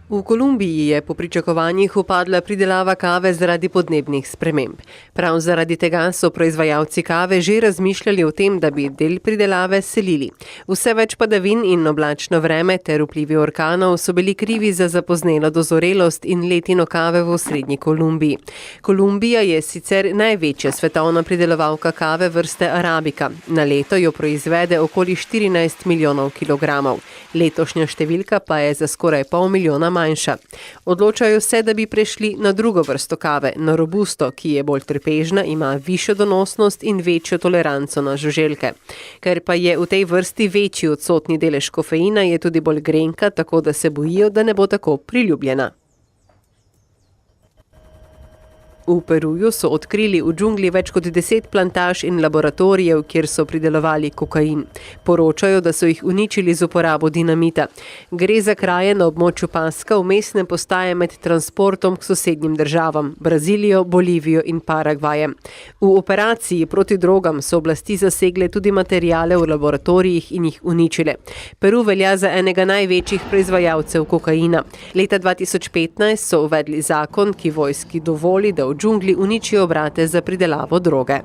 V Kolumbiji je po pričakovanjih upadla pridelava kave zaradi podnebnih sprememb. Prav zaradi tega so proizvajalci kave že razmišljali o tem, da bi del pridelave selili. Vse več padavin in oblačno vreme ter vplivi orkanov so bili krivi za zapoznelo dozorelost in letino kave v osrednji Kolumbiji. Kolumbija je sicer največja svetovna pridelovalka kave vrste arabika. Na leto jo proizvede okoli 14 milijonov kilogramov. Letošnja številka pa je za skoraj pol milijona manjša. Odločajo se, da bi prešli na drugo vrsto kave, na robusto, ki je bolj trpežna, ima višjo donosnost in večjo toleranco na žuželke. Ker pa je v tej vrsti večji odsotni delež kofeina, je tudi bolj grenka, tako da se bojijo, da ne bo tako priljubljena. V Peruju so odkrili v džungli več kot 10 plantaž in laboratorijev, kjer so pridelovali kokain. Poročajo, da so jih uničili z uporabo dinamita. Gre za kraje na območju Paska, vmesne postaje med transportom k sosednjim državam, Brazilijo, Bolivijo in Paragvajem. V operaciji proti drogam so oblasti zasegle tudi materijale v laboratorijih in jih uničile. Peru velja za enega največjih proizvajalcev kokaina. Leta 2015 so uvedli zakon, ki vojski dovoli, da v džungli uničijo obrate za pridelavo droge.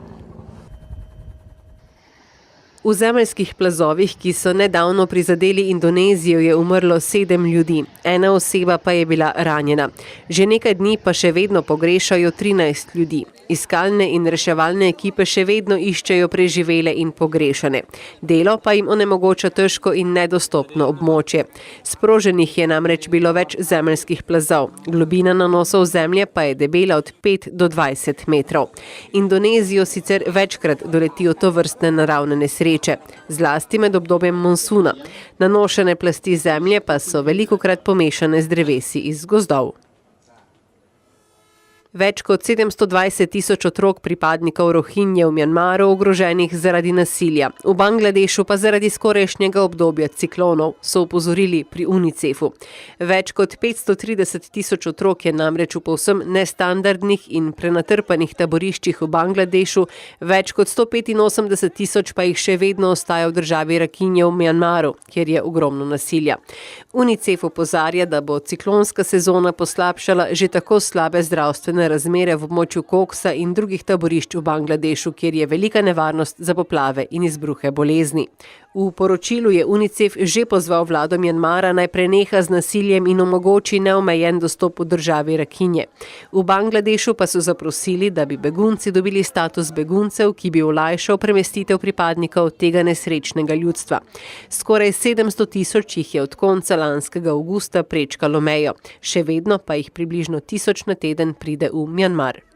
V zemeljskih plazovih, ki so nedavno prizadeli Indonezijo, je umrlo 7 ljudi. Ena oseba pa je bila ranjena. Že nekaj dni pa še vedno pogrešajo 13 ljudi. Iskalne in reševalne ekipe še vedno iščejo preživele in pogrešane. Delo pa jim onemogoča težko in nedostopno območje. Sproženih je namreč bilo več zemeljskih plazov. Globina nanosov zemlje pa je debela od 5 do 20 metrov. Indonezijo sicer večkrat doletijo tovrstne naravne nesreče, zlasti med obdobjem monsuna. Nanošene plasti zemlje pa so velikokrat pomešane z drevesi iz gozdov. Več kot 720 tisoč otrok pripadnikov Rohingje v Mjanmaru ogroženih zaradi nasilja. V Bangladešu pa zaradi skorajšnjega obdobja ciklonov, so opozorili pri Unicefu. Več kot 530 tisoč otrok je namreč v povsem nestandardnih in prenatrpanih taboriščih v Bangladešu, več kot 185 tisoč pa jih še vedno ostaja v državi Rakhine v Mjanmaru, kjer je ogromno nasilja. Unicef opozarja, da bo ciklonska sezona poslabšala že tako slabe zdravstvene razmere v območju Koksa in drugih taborišč v Bangladešu, kjer je velika nevarnost za poplave in izbruhe bolezni. V poročilu je Unicef že pozval vlado Mjanmara naj preneha z nasiljem in omogoči neomejen dostop v državi Rakhine. V Bangladešu pa so zaprosili, da bi begunci dobili status beguncev, ki bi olajšal premestitev pripadnikov tega nesrečnega ljudstva. Skoraj 700 tisoč jih je od konca lanskega avgusta prečkalo mejo. Še vedno pa jih približno 1000 na teden pride v Mjanmar.